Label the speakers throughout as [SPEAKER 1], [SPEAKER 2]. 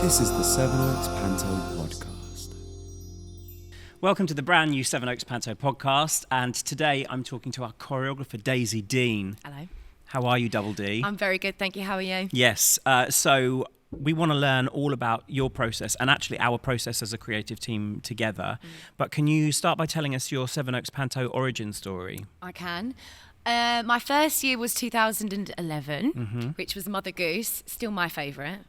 [SPEAKER 1] This is the Sevenoaks Panto Podcast.
[SPEAKER 2] Welcome to the brand new Sevenoaks Panto Podcast, and today I'm talking to our choreographer Daisy Dean.
[SPEAKER 3] Hello.
[SPEAKER 2] How are you, Double D?
[SPEAKER 3] I'm very good, thank you. How are you?
[SPEAKER 2] Yes, so we want to learn all about your process and actually our process as a creative team together. But can you start by telling us your Sevenoaks Panto origin story?
[SPEAKER 3] I can. My first year was 2011, which was Mother Goose, still my favourite,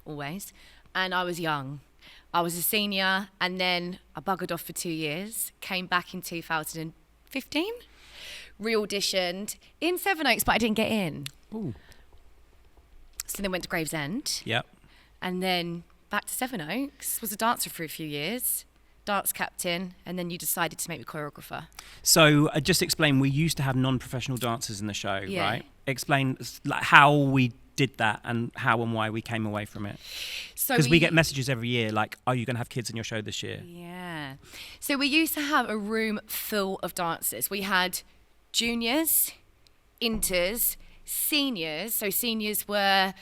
[SPEAKER 3] always. And I was young. I was a senior, and then I buggered off for 2 years, came back in 2015, re-auditioned in Sevenoaks, but I didn't get in.
[SPEAKER 2] Ooh.
[SPEAKER 3] So then went to Gravesend.
[SPEAKER 2] Yep.
[SPEAKER 3] And then back to Sevenoaks, was a dancer for a few years, dance captain, and then you decided to make me choreographer.
[SPEAKER 2] So just explain, we used to have non-professional dancers in the show,
[SPEAKER 3] Yeah.
[SPEAKER 2] right? Explain how we did that and how and why we came away from it.
[SPEAKER 3] So
[SPEAKER 2] Because we get messages every year like, are you going to have kids in your show this year?
[SPEAKER 3] Yeah. So we used to have a room full of dancers. We had juniors, inters, seniors. So seniors were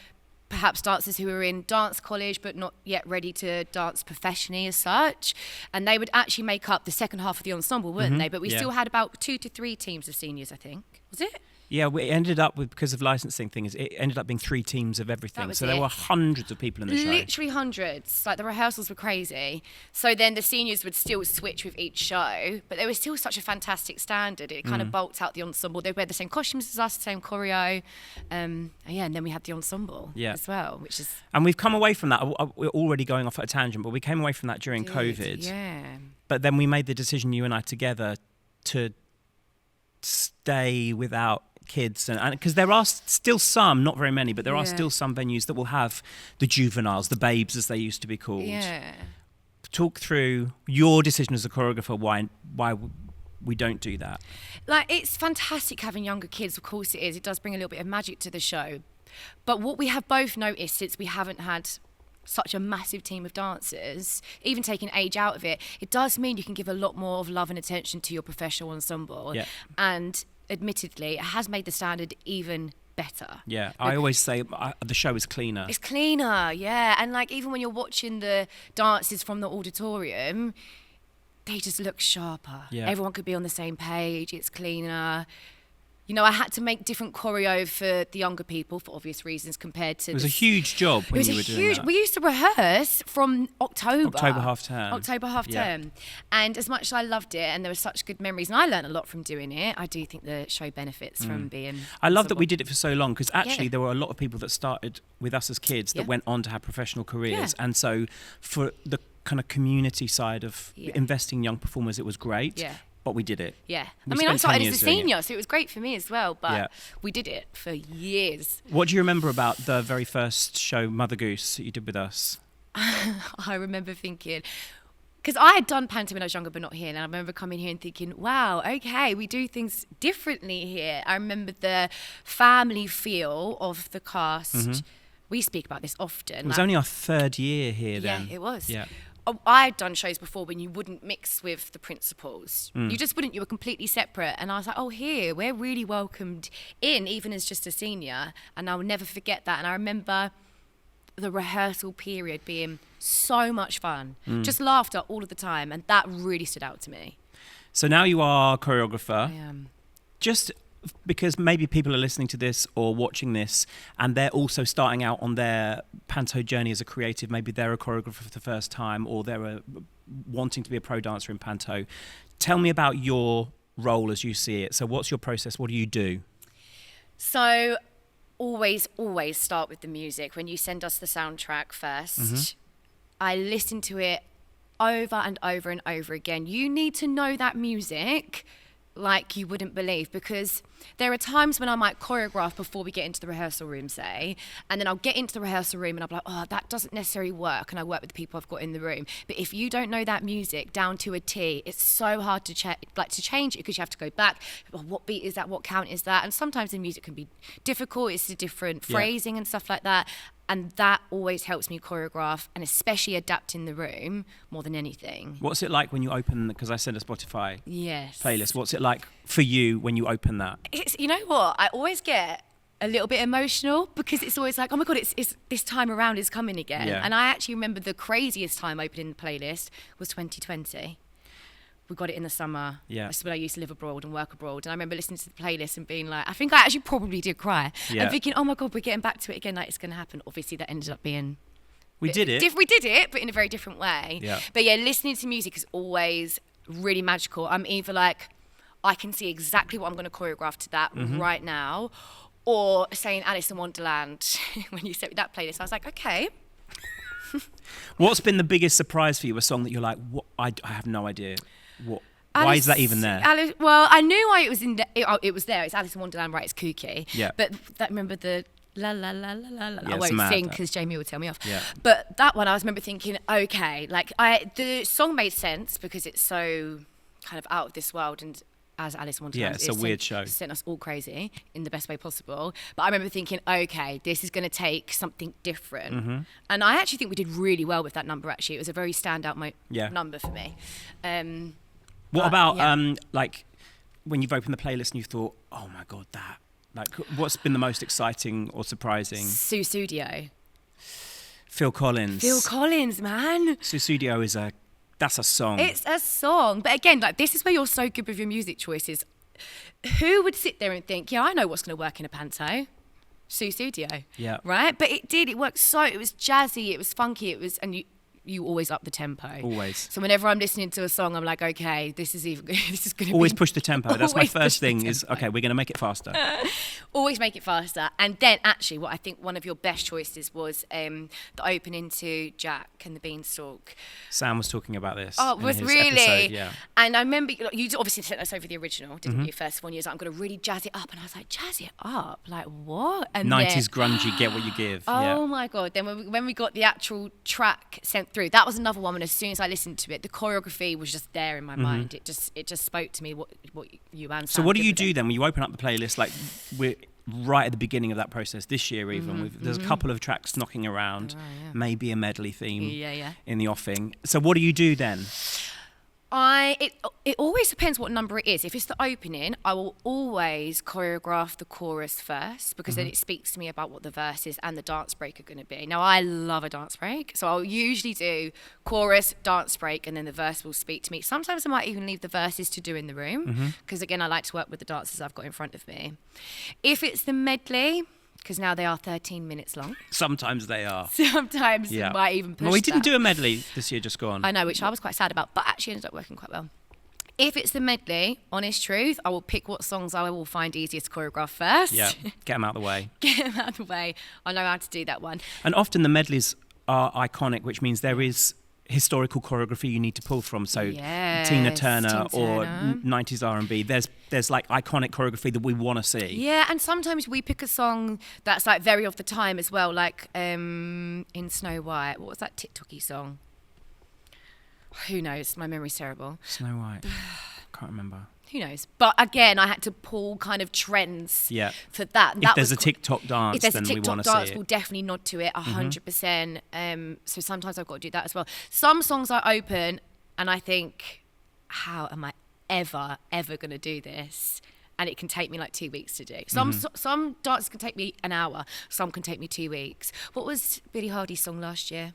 [SPEAKER 3] perhaps dancers who were in dance college but not yet ready to dance professionally as such. And they would actually make up the second half of the ensemble, weren't they? But we still had about 2 to 3 teams of seniors, I think. Was it?
[SPEAKER 2] Yeah, we ended up with, because of licensing things, it ended up being 3 teams of everything.
[SPEAKER 3] was
[SPEAKER 2] So there
[SPEAKER 3] it.
[SPEAKER 2] were hundreds of people in the show.
[SPEAKER 3] Literally hundreds. Like the rehearsals were crazy. So then the seniors would still switch with each show, but there was still such a fantastic standard. It kind of bulked out the ensemble. They wear the same costumes as us, the same choreo. And then we had the ensemble as well, which is...
[SPEAKER 2] And we've come away from that. We're already going off at a tangent, but we came away from that during COVID.
[SPEAKER 3] Yeah.
[SPEAKER 2] But then we made the decision, you and I together, to stay without kids, and because there are still some, not very many, but there are still some venues that will have the juveniles, the babes as they used to be called.
[SPEAKER 3] Yeah.
[SPEAKER 2] Talk through your decision as a choreographer, why we don't do that.
[SPEAKER 3] Like, it's fantastic having younger kids, of course it is. It does bring a little bit of magic to the show. But what we have both noticed, since we haven't had such a massive team of dancers, even taking age out of it, it does mean you can give a lot more of love and attention to your professional ensemble.
[SPEAKER 2] Yeah.
[SPEAKER 3] And admittedly, it has made the standard even better.
[SPEAKER 2] Yeah, I always say the show is cleaner.
[SPEAKER 3] It's cleaner, yeah. And like, even when you're watching the dances from the auditorium, they just look sharper.
[SPEAKER 2] Yeah.
[SPEAKER 3] Everyone could be on the same page. It's cleaner. You know, I had to make different choreo for the younger people for obvious reasons compared to...
[SPEAKER 2] It was a huge job when you were doing that.
[SPEAKER 3] We used to rehearse from October half term.
[SPEAKER 2] Yeah.
[SPEAKER 3] And as much as I loved it and there were such good memories, and I learned a lot from doing it, I do think the show benefits from being...
[SPEAKER 2] I love that we did it for so long, because actually
[SPEAKER 3] Yeah.
[SPEAKER 2] there were a lot of people that started with us as kids that went on to have professional careers. And so for the kind of community side of investing in young performers, it was great.
[SPEAKER 3] Yeah.
[SPEAKER 2] But we did it.
[SPEAKER 3] Yeah.
[SPEAKER 2] We
[SPEAKER 3] I mean, I
[SPEAKER 2] spent 10
[SPEAKER 3] started
[SPEAKER 2] years
[SPEAKER 3] as a
[SPEAKER 2] doing it.
[SPEAKER 3] senior, so it was great for me as well, but
[SPEAKER 2] Yeah.
[SPEAKER 3] we did it for years.
[SPEAKER 2] What do you remember about the very first show, Mother Goose, that you did with us?
[SPEAKER 3] I remember thinking, because I had done panto when I was younger, but not here. And I remember coming here and thinking, wow, okay, we do things differently here. I remember the family feel of the cast. We speak about this often.
[SPEAKER 2] It was only our 3rd year here
[SPEAKER 3] Yeah,
[SPEAKER 2] then.
[SPEAKER 3] it was.
[SPEAKER 2] Yeah.
[SPEAKER 3] I'd done shows before when you wouldn't mix with the principals. You just wouldn't. You were completely separate. And I was like, oh, here, we're really welcomed in, even as just a senior. And I'll never forget that. And I remember the rehearsal period being so much fun. Just laughter all of the time. And that really stood out to me.
[SPEAKER 2] So now you are a choreographer.
[SPEAKER 3] I am.
[SPEAKER 2] Just because maybe people are listening to this or watching this and they're also starting out on their panto journey as a creative. Maybe they're a choreographer for the first time, or they're wanting to be a pro dancer in panto. Tell me about your role as you see it. So what's your process? What do you do?
[SPEAKER 3] So always start with the music. When you send us the soundtrack first, I listen to it over and over and over again. You need to know that music like you wouldn't believe, because there are times when I might choreograph before we get into the rehearsal room, say, and then I'll get into the rehearsal room and I'll be like, oh, that doesn't necessarily work, and I work with the people I've got in the room. But if you don't know that music down to a T, it's so hard to change it, because you have to go back. Oh, what beat is that? What count is that? And sometimes the music can be difficult. It's a different phrasing and stuff like that. And that always helps me choreograph, and especially adapt in the room more than anything.
[SPEAKER 2] What's it like when you open, because I send a Spotify
[SPEAKER 3] Yes.
[SPEAKER 2] playlist, what's it like for you when you open that?
[SPEAKER 3] It's, you know what? I always get a little bit emotional because it's always like, oh my God, it's this time around is coming again.
[SPEAKER 2] Yeah.
[SPEAKER 3] And I actually remember the craziest time opening the playlist was 2020. We got it in the summer.
[SPEAKER 2] Yeah.
[SPEAKER 3] That's when I used to live abroad and work abroad. And I remember listening to the playlist and being like, I think I actually probably did cry.
[SPEAKER 2] Yeah.
[SPEAKER 3] And thinking, oh my God, we're getting back to it again, like it's going to happen. Obviously, that ended up being...
[SPEAKER 2] We did it.
[SPEAKER 3] We did it, but in a very different way.
[SPEAKER 2] Yeah.
[SPEAKER 3] But yeah, listening to music is always really magical. I'm either like, I can see exactly what I'm going to choreograph to that right now, or saying Alice in Wonderland, when you sent me that playlist, I was like, okay.
[SPEAKER 2] What's been the biggest surprise for you? A song that you're like, what? I have no idea. What? Why is that even there?
[SPEAKER 3] Well, I knew why it was it was there. It's Alice in Wonderland, right? It's kooky.
[SPEAKER 2] Yeah.
[SPEAKER 3] But remember the la la la la la la.
[SPEAKER 2] Yeah,
[SPEAKER 3] I won't
[SPEAKER 2] mad,
[SPEAKER 3] sing
[SPEAKER 2] that.
[SPEAKER 3] because Jamie will tell me off.
[SPEAKER 2] Yeah.
[SPEAKER 3] But that one, I remember thinking, okay, like the song made sense because it's so kind of out of this world, and as Alice in Wonderland,
[SPEAKER 2] Yeah, it's a weird show.
[SPEAKER 3] Sent us all crazy in the best way possible. But I remember thinking, okay, this is going to take something different, and I actually think we did really well with that number. Actually, it was a very standout number for me.
[SPEAKER 2] What
[SPEAKER 3] But,
[SPEAKER 2] about
[SPEAKER 3] yeah.
[SPEAKER 2] like when you've opened the playlist and you thought, oh my God, that, like, what's been the most exciting or surprising?
[SPEAKER 3] Susudio.
[SPEAKER 2] Phil Collins.
[SPEAKER 3] Phil Collins, man.
[SPEAKER 2] Susudio that's a song.
[SPEAKER 3] It's a song. But again, like, this is where you're so good with your music choices. Who would sit there and think, yeah, I know what's going to work in a panto? Susudio.
[SPEAKER 2] Yeah.
[SPEAKER 3] Right? But it did. It worked it was jazzy, it was funky, and you always up the tempo.
[SPEAKER 2] Always.
[SPEAKER 3] So whenever I'm listening to a song, I'm like, okay, this is going to
[SPEAKER 2] Always
[SPEAKER 3] be...
[SPEAKER 2] push the tempo. That's my
[SPEAKER 3] Always push
[SPEAKER 2] first
[SPEAKER 3] the
[SPEAKER 2] thing is,
[SPEAKER 3] tempo.
[SPEAKER 2] okay, we're going to make it faster.
[SPEAKER 3] Always make it faster. And then actually what I think one of your best choices was the opening to Jack and the Beanstalk.
[SPEAKER 2] Sam was talking about this.
[SPEAKER 3] Oh,
[SPEAKER 2] in
[SPEAKER 3] was
[SPEAKER 2] his
[SPEAKER 3] really?
[SPEAKER 2] episode, yeah.
[SPEAKER 3] And I remember you obviously sent us over the original, didn't you? First one, you was like, I'm going to really jazz it up. And I was like, jazz it up? Like, what? And
[SPEAKER 2] 90s
[SPEAKER 3] then,
[SPEAKER 2] grungy, get what you give.
[SPEAKER 3] oh
[SPEAKER 2] yeah.
[SPEAKER 3] my God. Then when we got the actual track sent through, that was another one. And as soon as I listened to it, the choreography was just there in my mind. It just spoke to me what you and
[SPEAKER 2] So
[SPEAKER 3] Sam
[SPEAKER 2] what do
[SPEAKER 3] did
[SPEAKER 2] you
[SPEAKER 3] with
[SPEAKER 2] do
[SPEAKER 3] it.
[SPEAKER 2] then when you open up the playlist? Like, we're right at the beginning of that process this year even. There's a couple of tracks knocking around, maybe a medley theme in the offing. So what do you do then?
[SPEAKER 3] It always depends what number it is. If it's the opening, I will always choreograph the chorus first because then it speaks to me about what the verses and the dance break are going to be. Now, I love a dance break, so I'll usually do chorus, dance break, and then the verse will speak to me. Sometimes I might even leave the verses to do in the room because, again, I like to work with the dancers I've got in front of me. If it's the medley, because now they are 13 minutes long.
[SPEAKER 2] Sometimes they are.
[SPEAKER 3] Sometimes you might even push
[SPEAKER 2] Well, we didn't
[SPEAKER 3] that.
[SPEAKER 2] do a medley this year, just gone.
[SPEAKER 3] I know, which I was quite sad about, but actually ended up working quite well. If it's the medley, honest truth, I will pick what songs I will find easiest to choreograph first.
[SPEAKER 2] Yeah, get them out of the way.
[SPEAKER 3] Get them out of the way. I know how to do that one.
[SPEAKER 2] And often the medleys are iconic, which means there is historical choreography you need to pull from. So
[SPEAKER 3] Yes,
[SPEAKER 2] Tina Turner or
[SPEAKER 3] Tina.
[SPEAKER 2] 90s R&B. There's like iconic choreography that we want to see.
[SPEAKER 3] Yeah, and sometimes we pick a song that's like very off the time as well, like in Snow White. What was that TikTok-y song? Who knows? My memory's terrible.
[SPEAKER 2] Snow White. Can't remember.
[SPEAKER 3] Who knows? But again, I had to pull kind of trends for that.
[SPEAKER 2] If there's a TikTok dance,
[SPEAKER 3] if there's
[SPEAKER 2] then
[SPEAKER 3] a
[SPEAKER 2] we
[SPEAKER 3] TikTok
[SPEAKER 2] want to
[SPEAKER 3] dance,
[SPEAKER 2] see
[SPEAKER 3] we'll
[SPEAKER 2] it.
[SPEAKER 3] definitely nod to it 100%. So sometimes I've got to do that as well. Some songs I open and I think, how am I ever going to do this? And it can take me like 2 weeks to do. Some dances can take me an hour. Some can take me 2 weeks. What was Billie Hardy's song last year?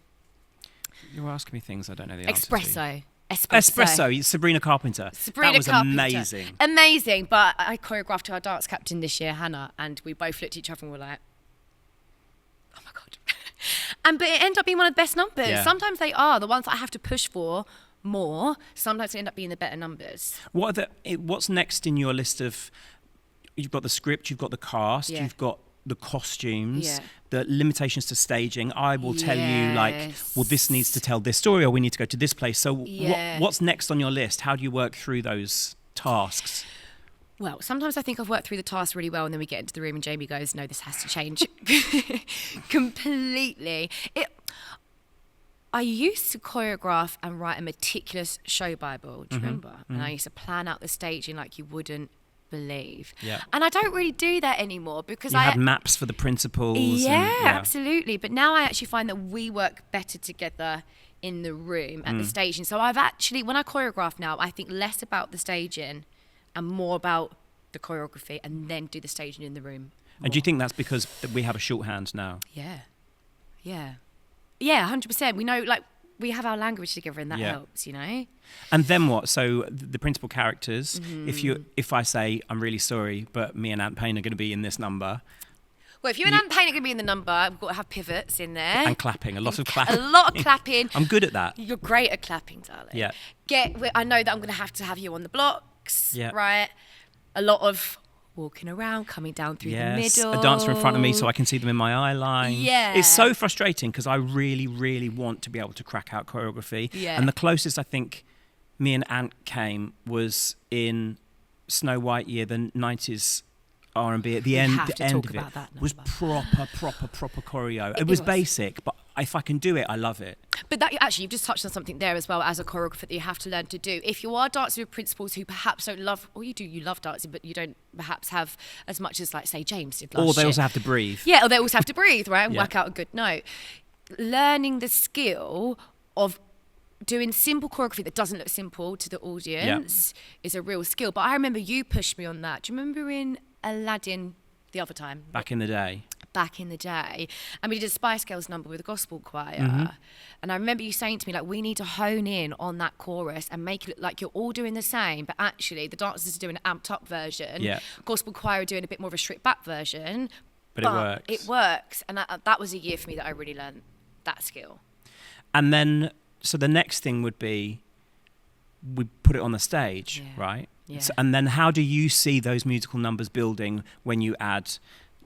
[SPEAKER 2] You're asking me things I don't know the answer to.
[SPEAKER 3] Espresso.
[SPEAKER 2] Sabrina Carpenter. That was amazing.
[SPEAKER 3] Amazing. But I choreographed our dance captain this year, Hannah, and we both looked at each other and were like, oh my God. But it ended up being one of the best numbers.
[SPEAKER 2] Yeah.
[SPEAKER 3] Sometimes they are the ones that I have to push for more. Sometimes they end up being the better numbers.
[SPEAKER 2] What's next in your list of? You've got the script, you've got the cast, you've got the costumes, the limitations to staging. I will tell you, like, well, this needs to tell this story, or we need to go to this place. So what's next on your list? How do you work through those tasks?
[SPEAKER 3] Well, sometimes I think I've worked through the task really well, and then we get into the room and Jamie goes, no, this has to change completely. I used to choreograph and write a meticulous show Bible, do you remember? And I used to plan out the staging like you wouldn't believe.
[SPEAKER 2] Yeah.
[SPEAKER 3] And I don't really do that anymore because
[SPEAKER 2] you had maps for the principals.
[SPEAKER 3] Yeah, absolutely. But now I actually find that we work better together in the room at the staging. So I've actually, when I choreograph now, I think less about the staging and more about the choreography, and then do the staging in the room
[SPEAKER 2] And do you think that's because we have a shorthand now?
[SPEAKER 3] Yeah. 100%. We know, like, we have our language together, and that helps, you know.
[SPEAKER 2] And then what? So the principal characters. If I say I'm really sorry, but me and Aunt Payne are going to be in this number.
[SPEAKER 3] Well, if you and Aunt Payne are going to be in the number, we've got to have pivots in there.
[SPEAKER 2] And clapping, a lot of clapping.
[SPEAKER 3] A lot of clapping.
[SPEAKER 2] I'm good at that.
[SPEAKER 3] You're great at clapping, darling.
[SPEAKER 2] Yeah.
[SPEAKER 3] I know that I'm going to have you on the blocks, right? A lot of walking around, coming down through the middle.
[SPEAKER 2] A dancer in front of me so I can see them in my eye line.
[SPEAKER 3] Yeah.
[SPEAKER 2] It's so frustrating because I really, really want to be able to crack out choreography.
[SPEAKER 3] Yeah.
[SPEAKER 2] And the closest I think me and Ant came was in Snow White Year, the 90s R&B. At the end of it was proper choreo. It was basic, but if I can do it, I love it.
[SPEAKER 3] But that, actually, you've just touched on something there as well as a choreographer that you have to learn to do. If you are dancing with principals who perhaps don't love, or you love dancing, but you don't perhaps have as much as, like, say, James did last year.
[SPEAKER 2] Or they also have to breathe.
[SPEAKER 3] Yeah, or they also have to breathe, right, and work out a good note. Learning the skill of doing simple choreography that doesn't look simple to the audience is a real skill. But I remember you pushed me on that. Do you remember in Aladdin the other time?
[SPEAKER 2] Back in the day. And we did a Spice Girls number with a gospel choir. And I remember you saying to me, like, we need to hone in on that chorus and make it look like you're all doing the same, but actually the dancers are doing an amped up version. Gospel choir are doing a bit more of a stripped back version. But it works.
[SPEAKER 3] It works. And that was a year for me that I really learned that skill.
[SPEAKER 2] And then, so the next thing would be, we put it on the stage, right?
[SPEAKER 3] Yeah.
[SPEAKER 2] So, and then how do you see those musical numbers building when you add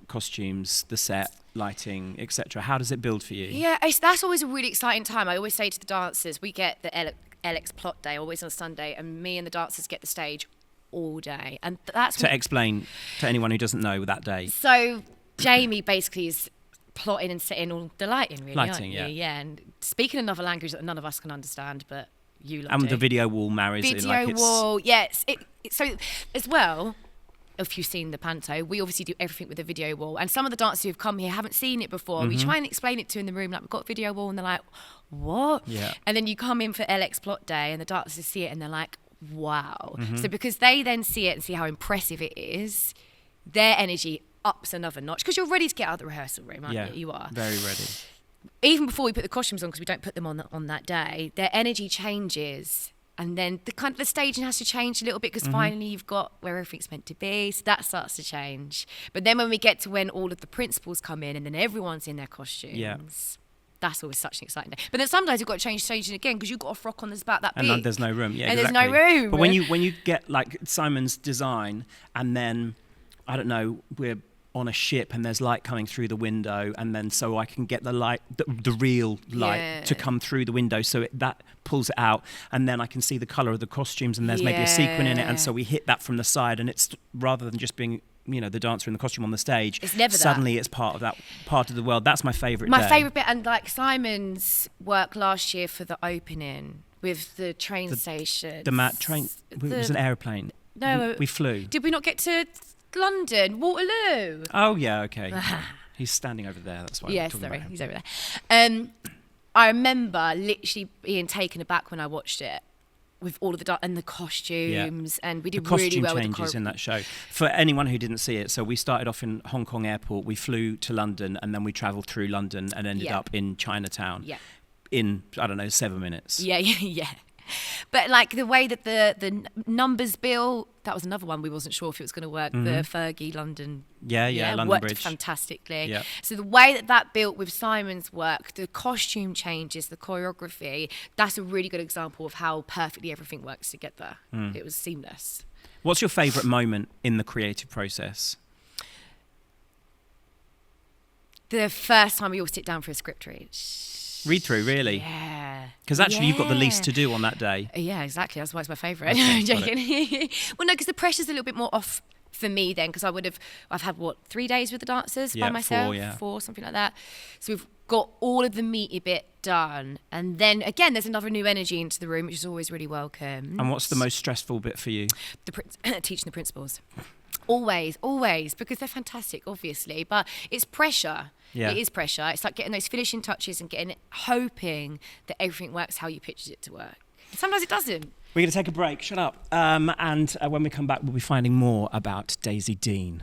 [SPEAKER 2] costumes, the set, lighting, etc.? How does it build for you?
[SPEAKER 3] Yeah, that's always a really exciting time. I always say to the dancers, we get the LX plot day always on a Sunday, and me and the dancers get the stage all day. And that's
[SPEAKER 2] to explain to anyone who doesn't know that day.
[SPEAKER 3] So Jamie basically is plotting and setting all the lighting, really.
[SPEAKER 2] Lighting,
[SPEAKER 3] yeah. And speaking another language that none of us can understand, but you love.
[SPEAKER 2] And the video wall marries it.
[SPEAKER 3] Video wall, yes. So as well, if you've seen the panto, we obviously do everything with a video wall. And some of the dancers who've come here haven't seen it before. We try and explain it to in the room, like, we've got a video wall, and they're like, what?
[SPEAKER 2] Yeah.
[SPEAKER 3] And then you come in for LX plot day and the dancers see it and they're like, wow. So because they then see it and see how impressive it is, their energy ups another notch. Because you're ready to get out of the rehearsal room, aren't you? You are.
[SPEAKER 2] Very ready.
[SPEAKER 3] Even before we put the costumes on, because we don't put them on that day, their energy changes. And then the staging has to change a little bit because finally you've got where everything's meant to be. So that starts to change. But then when we get to when all of the principals come in and then everyone's in their costumes, that's always such an exciting day. But then sometimes you've got to change staging again because you've got a frock on that's about that big.
[SPEAKER 2] And there's no room. Yeah,
[SPEAKER 3] and
[SPEAKER 2] exactly.
[SPEAKER 3] there's no room.
[SPEAKER 2] But when you get like Simon's design and then, I don't know, we're on a ship and there's light coming through the window, and then so I can get the light, the real light to come through the window, so that pulls it out, and then I can see the colour of the costumes, and there's maybe a sequin in it, and so we hit that from the side, and it's rather than just being, you know, the dancer in the costume on the stage,
[SPEAKER 3] it's never
[SPEAKER 2] suddenly
[SPEAKER 3] that.
[SPEAKER 2] It's part of that part of the world. That's my favourite
[SPEAKER 3] My favourite bit, and like Simon's work last year for the opening with the train station.
[SPEAKER 2] The mat train, it was an aeroplane.
[SPEAKER 3] No.
[SPEAKER 2] We flew.
[SPEAKER 3] Did we not get to London, Waterloo?
[SPEAKER 2] Oh yeah, okay. He's standing over there. That's why.
[SPEAKER 3] Yeah, sorry, he's over there. I remember literally being taken aback when I watched it with all of the and the costumes, and we did really well with the
[SPEAKER 2] changes in that show. For anyone who didn't see it, so we started off in Hong Kong airport. We flew to London, and then we travelled through London and ended up in Chinatown. Yeah. In 7 minutes.
[SPEAKER 3] Yeah. But like the way that the numbers built, that was another one we wasn't sure if it was going to work. The Fergie London,
[SPEAKER 2] London
[SPEAKER 3] worked
[SPEAKER 2] Bridge
[SPEAKER 3] fantastically.
[SPEAKER 2] Yeah.
[SPEAKER 3] So the way that built with Simon's work, the costume changes, the choreography, that's a really good example of how perfectly everything works together. It was seamless.
[SPEAKER 2] What's your favourite moment in the creative process?
[SPEAKER 3] The first time we all sit down for a script
[SPEAKER 2] read through, really?
[SPEAKER 3] Yeah.
[SPEAKER 2] Because actually you've got the least to do on that day.
[SPEAKER 3] Yeah, exactly. That's why it's my favourite.
[SPEAKER 2] Okay,
[SPEAKER 3] Well, no, because the pressure's a little bit more off for me then, because I've had 3 days with the dancers by myself? 4, something like that. So we've got all of the meaty bit done. And then again, there's another new energy into the room, which is always really welcome.
[SPEAKER 2] And what's the most stressful bit for you?
[SPEAKER 3] Teaching the principals. Always, because they're fantastic, obviously, but it's pressure. Yeah. It is pressure. It's like getting those finishing touches and hoping that everything works how you pictured it to work. And sometimes it doesn't. We're
[SPEAKER 2] going to take a break. Shut up. And when we come back, we'll be finding more about Daisy Dean.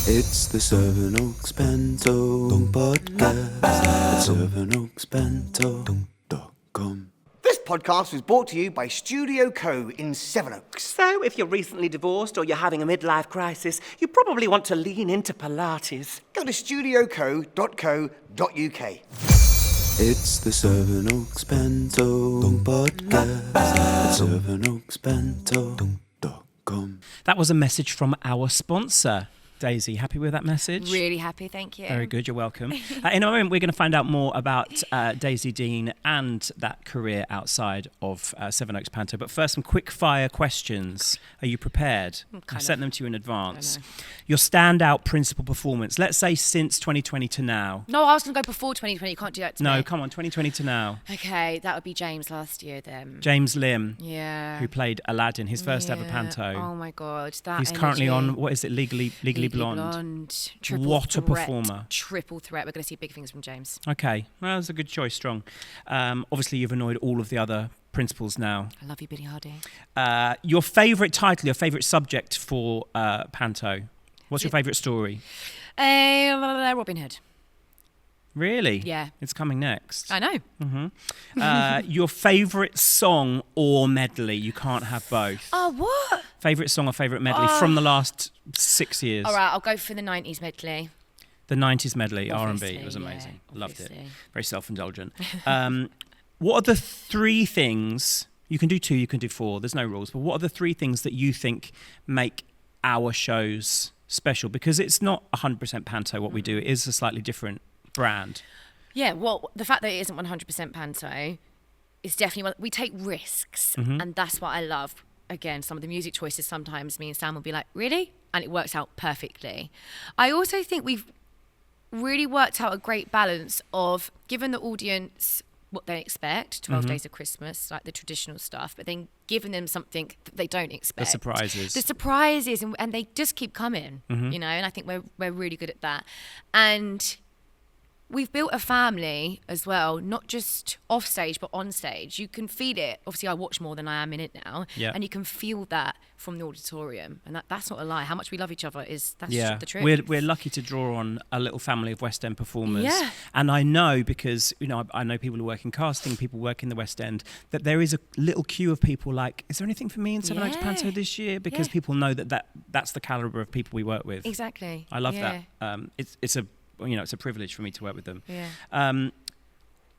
[SPEAKER 1] It's the Sevenoaks Panto Podcast at sevenoakspanto.com.
[SPEAKER 4] This podcast was brought to you by Studio Co in Sevenoaks.
[SPEAKER 5] So, if you're recently divorced or you're having a midlife crisis, you probably want to lean into Pilates.
[SPEAKER 4] Go to studioco.co.uk.
[SPEAKER 1] It's the Sevenoaks Panto Podcast at sevenoakspanto.com.
[SPEAKER 2] That was a message from our sponsor, Daisy. Happy with that message?
[SPEAKER 3] Really happy, thank you.
[SPEAKER 2] Very good, you're welcome. In a moment, we're going to find out more about Daisy Dean and that career outside of Sevenoaks Panto. But first, some quick fire questions. Are you prepared? I've sent them to you in advance. Your standout principal performance, let's say since 2020 to now.
[SPEAKER 3] No, I was going to go before 2020. You can't do that to me.
[SPEAKER 2] No, come on, 2020 to now.
[SPEAKER 3] Okay, that would be James last year then.
[SPEAKER 2] James Lim,
[SPEAKER 3] Yeah.
[SPEAKER 2] who played Aladdin, his first ever
[SPEAKER 3] Yeah.
[SPEAKER 2] panto.
[SPEAKER 3] Oh my God, that
[SPEAKER 2] He's currently
[SPEAKER 3] energy.
[SPEAKER 2] on, what is it, Legally Blonde.
[SPEAKER 3] Triple
[SPEAKER 2] What a
[SPEAKER 3] threat,
[SPEAKER 2] performer.
[SPEAKER 3] Triple threat. We're going to see big things from James.
[SPEAKER 2] Okay, well, that's a good choice, strong. Obviously, you've annoyed all of the other principals now.
[SPEAKER 3] I love you, Billie Hardy.
[SPEAKER 2] Your favourite title, your favourite subject for panto? What's your favourite story?
[SPEAKER 3] Robin Hood.
[SPEAKER 2] Really?
[SPEAKER 3] Yeah.
[SPEAKER 2] It's coming next.
[SPEAKER 3] I know.
[SPEAKER 2] Your favourite song or medley? You can't have both.
[SPEAKER 3] Oh, what?
[SPEAKER 2] Favourite song or favourite medley from the last 6 years?
[SPEAKER 3] All right, I'll go for the 90s medley.
[SPEAKER 2] The 90s medley, R&B,
[SPEAKER 3] Obviously,
[SPEAKER 2] it was amazing.
[SPEAKER 3] yeah,
[SPEAKER 2] Loved it.
[SPEAKER 3] obviously.
[SPEAKER 2] Very self-indulgent. What are the three things, you can do 2, you can do 4, there's no rules, but what are the 3 things that you think make our shows special? Because it's not 100% panto what we do, it is a slightly different brand.
[SPEAKER 3] Yeah, well, the fact that it isn't 100% panto is definitely we take risks, and that's what I love. Again, some of the music choices sometimes me and Sam will be like, really? And it works out perfectly. I also think we've really worked out a great balance of giving the audience what they expect, 12 Days of Christmas, like the traditional stuff, but then giving them something that they don't expect.
[SPEAKER 2] The surprises.
[SPEAKER 3] The surprises, and they just keep coming, you know, and I think we're really good at that. And we've built a family as well, not just off stage, but on stage. You can feel it. Obviously, I watch more than I am in it now.
[SPEAKER 2] Yeah.
[SPEAKER 3] And you can feel that from the auditorium. And that's not a lie. How much we love each other that's
[SPEAKER 2] Yeah,
[SPEAKER 3] the truth.
[SPEAKER 2] we're lucky to draw on a little family of West End performers.
[SPEAKER 3] Yeah.
[SPEAKER 2] And I know, because I know people who work in casting, people who work in the West End, that there is a little queue of people like, is there anything for me in Sevenoaks
[SPEAKER 3] Yeah.
[SPEAKER 2] Panto this year? Because
[SPEAKER 3] Yeah.
[SPEAKER 2] people know that's the calibre of people we work with.
[SPEAKER 3] Exactly.
[SPEAKER 2] I love
[SPEAKER 3] Yeah.
[SPEAKER 2] that. It's a it's a privilege for me to work with them.
[SPEAKER 3] Yeah.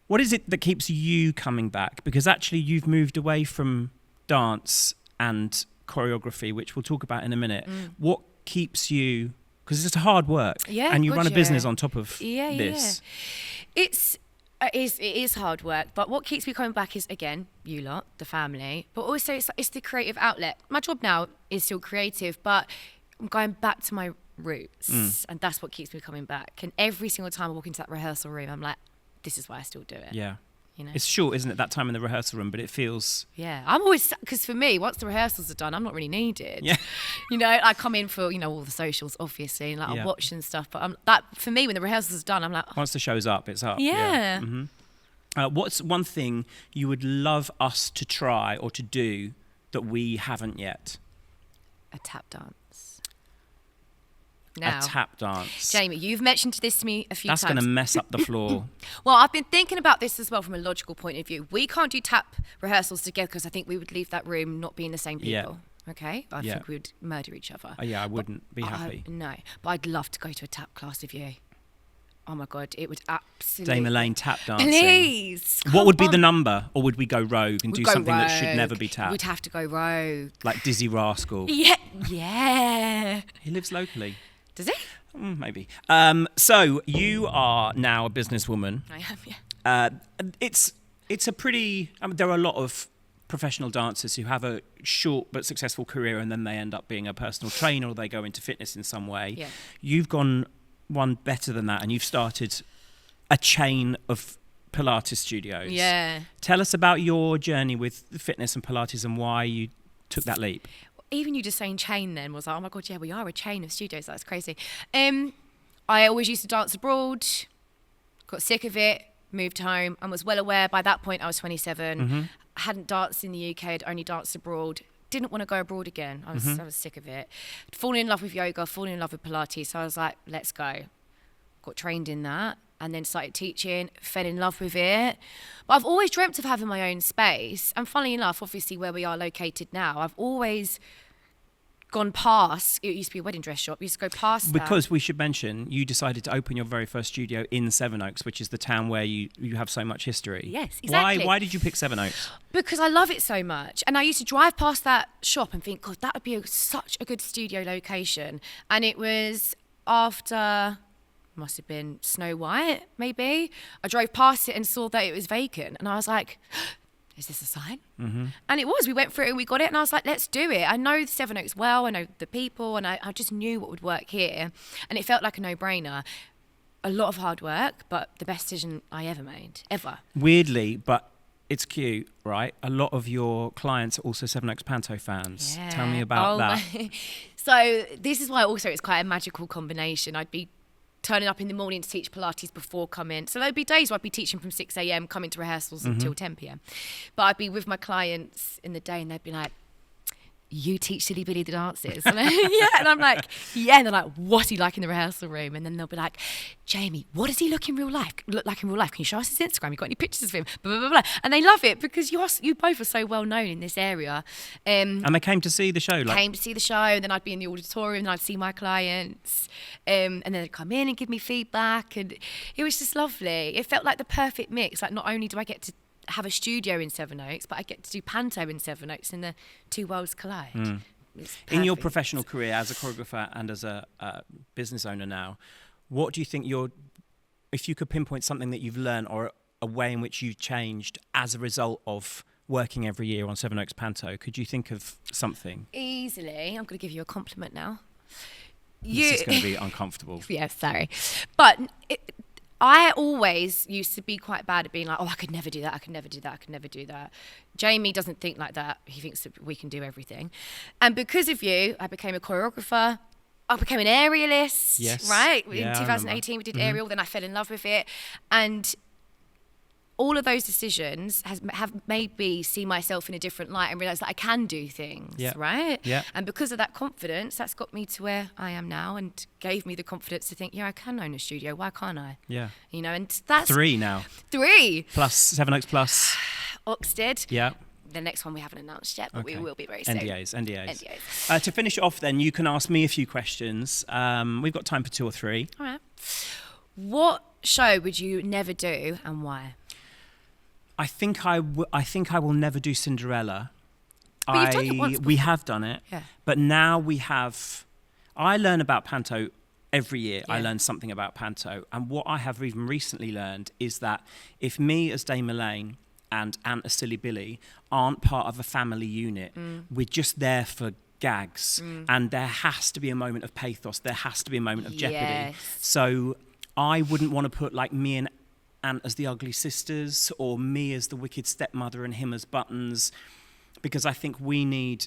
[SPEAKER 2] What is it that keeps you coming back? Because actually you've moved away from dance and choreography, which we'll talk about in a minute. What keeps you, because it's hard work,
[SPEAKER 3] Yeah,
[SPEAKER 2] and you
[SPEAKER 3] God,
[SPEAKER 2] run a business
[SPEAKER 3] yeah.
[SPEAKER 2] on top of this.
[SPEAKER 3] It is hard work, but what keeps me coming back is, again, you lot, the family, but also it's the creative outlet. My job now is still creative, but I'm going back to my roots, and that's what keeps me coming back. And every single time I walk into that rehearsal room, I'm like, this is why I still do it.
[SPEAKER 2] Yeah.
[SPEAKER 3] You know?
[SPEAKER 2] It's short, isn't it, that time in the rehearsal room, but it feels...
[SPEAKER 3] Yeah, I'm always, because for me, once the rehearsals are done, I'm not really needed.
[SPEAKER 2] Yeah.
[SPEAKER 3] You know, I come in for, all the socials, obviously, and like
[SPEAKER 2] Yeah.
[SPEAKER 3] I watch and stuff, but for me, when the rehearsals are done, I'm like,
[SPEAKER 2] Once the show's up, it's up.
[SPEAKER 3] yeah.
[SPEAKER 2] What's one thing you would love us to try or to do that we haven't yet?
[SPEAKER 3] A tap dance. Now,
[SPEAKER 2] A tap dance.
[SPEAKER 3] Jamie, you've mentioned this to me a few
[SPEAKER 2] That's
[SPEAKER 3] times.
[SPEAKER 2] going to mess up the floor.
[SPEAKER 3] Well, I've been thinking about this as well from a logical point of view. We can't do tap rehearsals together because I think we would leave that room not being the same people.
[SPEAKER 2] Yeah.
[SPEAKER 3] Okay? I
[SPEAKER 2] Yeah.
[SPEAKER 3] think we would murder each other.
[SPEAKER 2] Yeah, I wouldn't be happy.
[SPEAKER 3] No, but I'd love to go to a tap class with you. Oh my God, it would absolutely...
[SPEAKER 2] Dame Elaine tap dancing.
[SPEAKER 3] Please!
[SPEAKER 2] What would be the
[SPEAKER 3] come on.
[SPEAKER 2] number? Or would we go rogue and
[SPEAKER 3] We'd
[SPEAKER 2] do
[SPEAKER 3] go
[SPEAKER 2] something that should
[SPEAKER 3] rogue.
[SPEAKER 2] never be tapped?
[SPEAKER 3] We'd have to go rogue.
[SPEAKER 2] Like Dizzy Rascal.
[SPEAKER 3] Yeah.
[SPEAKER 2] He lives locally.
[SPEAKER 3] Does he?
[SPEAKER 2] Maybe. So you are now a businesswoman.
[SPEAKER 3] I am, yeah.
[SPEAKER 2] It's a pretty... there are a lot of professional dancers who have a short but successful career and then they end up being a personal trainer or they go into fitness in some way.
[SPEAKER 3] Yeah.
[SPEAKER 2] You've gone one better than that and you've started a chain of Pilates studios.
[SPEAKER 3] Yeah.
[SPEAKER 2] Tell us about your journey with fitness and Pilates and why you took that leap.
[SPEAKER 3] Even you just saying chain then was like, oh my God, yeah, we are a chain of studios. That's crazy. I always used to dance abroad, got sick of it, moved home, and was well aware by that point I was 27. Hadn't danced in the UK, I'd only danced abroad. didn't want to go abroad again. I was sick of it. Falling in love with yoga, falling in love with Pilates. So I was like, let's go. Got trained in that and then started teaching, fell in love with it. But I've always dreamt of having my own space. And funnily enough, obviously where we are located now, I've always gone past, it used to be a wedding dress shop, we used to go past
[SPEAKER 2] because we should mention, you decided to open your very first studio in Sevenoaks, which is the town where you have so much history.
[SPEAKER 3] Yes, exactly.
[SPEAKER 2] Why did you pick Sevenoaks?
[SPEAKER 3] Because I love it so much. And I used to drive past that shop and think, God, that would be such a good studio location. And it was after, must have been Snow White, maybe. I drove past it and saw that it was vacant. And I was like, is this a sign? Mm-hmm. And it was. We went through it and we got it. And I was like, let's do it. I know Sevenoaks well. I know the people. And I just knew what would work here. And it felt like a no-brainer. A lot of hard work, but the best decision I ever made, ever.
[SPEAKER 2] Weirdly, but it's cute, right? A lot of your clients are also Sevenoaks Panto fans.
[SPEAKER 3] Yeah.
[SPEAKER 2] Tell me about that.
[SPEAKER 3] So this is why also it's quite a magical combination. I'd be turning up in the morning to teach Pilates before coming. So there'd be days where I'd be teaching from 6 a.m, coming to rehearsals until 10 p.m. But I'd be with my clients in the day and they'd be like, you teach Silly Billy the dances? And and I'm like, yeah. And they're like, what's he like in the rehearsal room? And then they'll be like, Jamie, what does he look like in real life? Can you show us his Instagram? You got any pictures of him? Blah, blah, blah, blah. And they love it because you both are so well known in this area.
[SPEAKER 2] And they came to see the show?
[SPEAKER 3] Came to see the show, and then I'd be in the auditorium and I'd see my clients. And then they'd come in and give me feedback. And it was just lovely. It felt like the perfect mix. Like, not only do I get to have a studio in Sevenoaks, but I get to do Panto in Sevenoaks, and the two worlds collide.
[SPEAKER 2] In your professional career as a choreographer and as a business owner now, what do you think if you could pinpoint something that you've learned or a way in which you've changed as a result of working every year on Sevenoaks Panto, could you think of something?
[SPEAKER 3] Easily. I'm going to give you a compliment now.
[SPEAKER 2] This is going to be uncomfortable.
[SPEAKER 3] Yeah, sorry. But I always used to be quite bad at being like, oh, I could never do that, I could never do that, I could never do that. Jamie doesn't think like that. He thinks that we can do everything. And because of you, I became a choreographer. I became an aerialist,
[SPEAKER 2] yes.
[SPEAKER 3] Right?
[SPEAKER 2] Yeah,
[SPEAKER 3] in 2018, we did aerial, then I fell in love with it. And all of those decisions have made me see myself in a different light and realise that I can do things, right?
[SPEAKER 2] Yeah.
[SPEAKER 3] And because of that confidence, that's got me to where I am now and gave me the confidence to think, yeah, I can own a studio. Why can't I?
[SPEAKER 2] Yeah.
[SPEAKER 3] You know, and that's
[SPEAKER 2] 3 now.
[SPEAKER 3] 3.
[SPEAKER 2] Plus Sevenoaks Plus.
[SPEAKER 3] Oxted.
[SPEAKER 2] Yeah.
[SPEAKER 3] The next one we haven't announced yet, but we will be very soon.
[SPEAKER 2] NDAs. To finish off then, you can ask me a few questions. We've got time for 2 or 3.
[SPEAKER 3] All right. What show would you never do and why?
[SPEAKER 2] I think I will never do Cinderella.
[SPEAKER 3] But you've done it once before.
[SPEAKER 2] We have done it,
[SPEAKER 3] yeah.
[SPEAKER 2] But now we have. I learn about Panto every year.
[SPEAKER 3] Yeah.
[SPEAKER 2] I learn something about Panto, and what I have even recently learned is that if me as Dame Elaine and Ant as Silly Billy aren't part of a family unit, we're just there for gags, and there has to be a moment of pathos. There has to be a moment of jeopardy.
[SPEAKER 3] Yes.
[SPEAKER 2] So I wouldn't want to put like me and Ant as the ugly sisters, or me as the wicked stepmother and him as Buttons, because I think we need.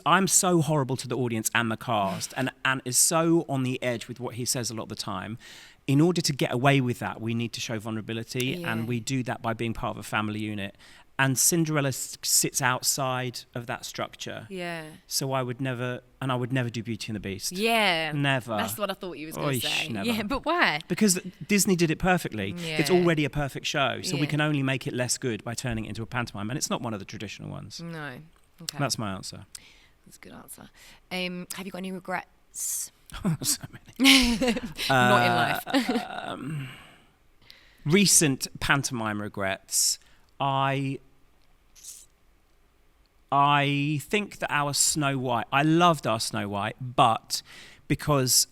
[SPEAKER 2] I'm so horrible to the audience and the cast, and Ant is so on the edge with what he says a lot of the time. In order to get away with that, we need to show vulnerability, and we do that by being part of a family unit. And Cinderella sits outside of that structure. Yeah. So I would never do Beauty and the Beast.
[SPEAKER 3] Yeah.
[SPEAKER 2] Never.
[SPEAKER 3] That's what I thought you was going to say.
[SPEAKER 2] Never.
[SPEAKER 3] Yeah, but why?
[SPEAKER 2] Because Disney did it perfectly.
[SPEAKER 3] Yeah.
[SPEAKER 2] It's already a perfect show, so we can only make it less good by turning it into a pantomime, and it's not one of the traditional ones.
[SPEAKER 3] No. Okay.
[SPEAKER 2] That's my answer.
[SPEAKER 3] That's a good answer. Have you got any regrets?
[SPEAKER 2] So many.
[SPEAKER 3] Not in life.
[SPEAKER 2] Recent pantomime regrets. I think that our Snow White, I loved our Snow White, but because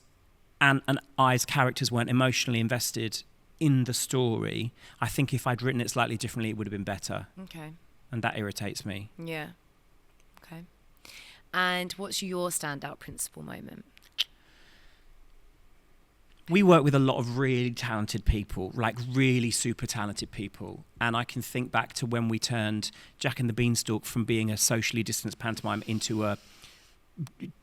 [SPEAKER 2] Ant and I's characters weren't emotionally invested in the story, I think if I'd written it slightly differently, it would have been better.
[SPEAKER 3] Okay.
[SPEAKER 2] And that irritates me.
[SPEAKER 3] Yeah. Okay. And what's your standout principal moment?
[SPEAKER 2] We work with a lot of really talented people, like really super talented people. And I can think back to when we turned Jack and the Beanstalk from being a socially distanced pantomime into a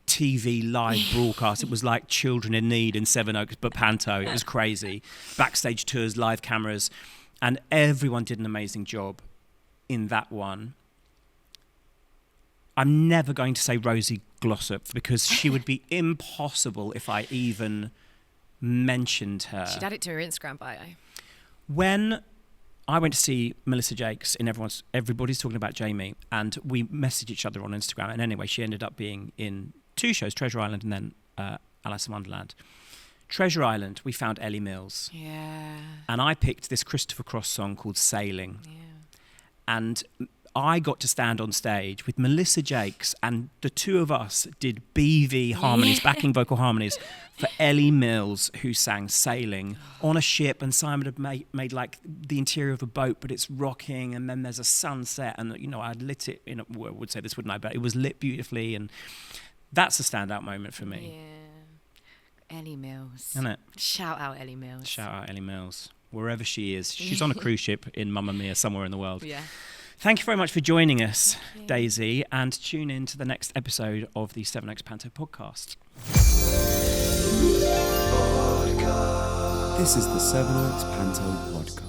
[SPEAKER 2] TV live broadcast. It was like Children in Need in Sevenoaks, but Panto. It was crazy. Backstage tours, live cameras. And everyone did an amazing job in that one. I'm never going to say Rosie Glossop because she would be impossible if I even mentioned her.
[SPEAKER 3] She'd add it to her Instagram bio.
[SPEAKER 2] When I went to see Melissa Jakes in Everybody's Talking About Jamie, and we messaged each other on Instagram, and anyway, she ended up being in 2 shows, Treasure Island and then Alice in Wonderland. Treasure Island, we found Ellie Mills.
[SPEAKER 3] Yeah.
[SPEAKER 2] And I picked this Christopher Cross song called Sailing.
[SPEAKER 3] Yeah.
[SPEAKER 2] And I got to stand on stage with Melissa Jakes, and the two of us did BV harmonies, backing vocal harmonies, for Ellie Mills, who sang Sailing on a ship, and Simon had made like the interior of a boat, but it's rocking, and then there's a sunset, and I'd lit it, I would say this, wouldn't I, but it was lit beautifully, and that's a standout moment for me.
[SPEAKER 3] Yeah. Ellie Mills.
[SPEAKER 2] Isn't it?
[SPEAKER 3] Shout out Ellie Mills.
[SPEAKER 2] Shout out Ellie Mills, wherever she is. She's on a cruise ship in Mamma Mia somewhere in the world.
[SPEAKER 3] Yeah.
[SPEAKER 2] Thank you very much for joining us, Daisy, and tune in to the next episode of the Sevenoaks Panto Podcast.
[SPEAKER 1] This is the Sevenoaks Panto Podcast.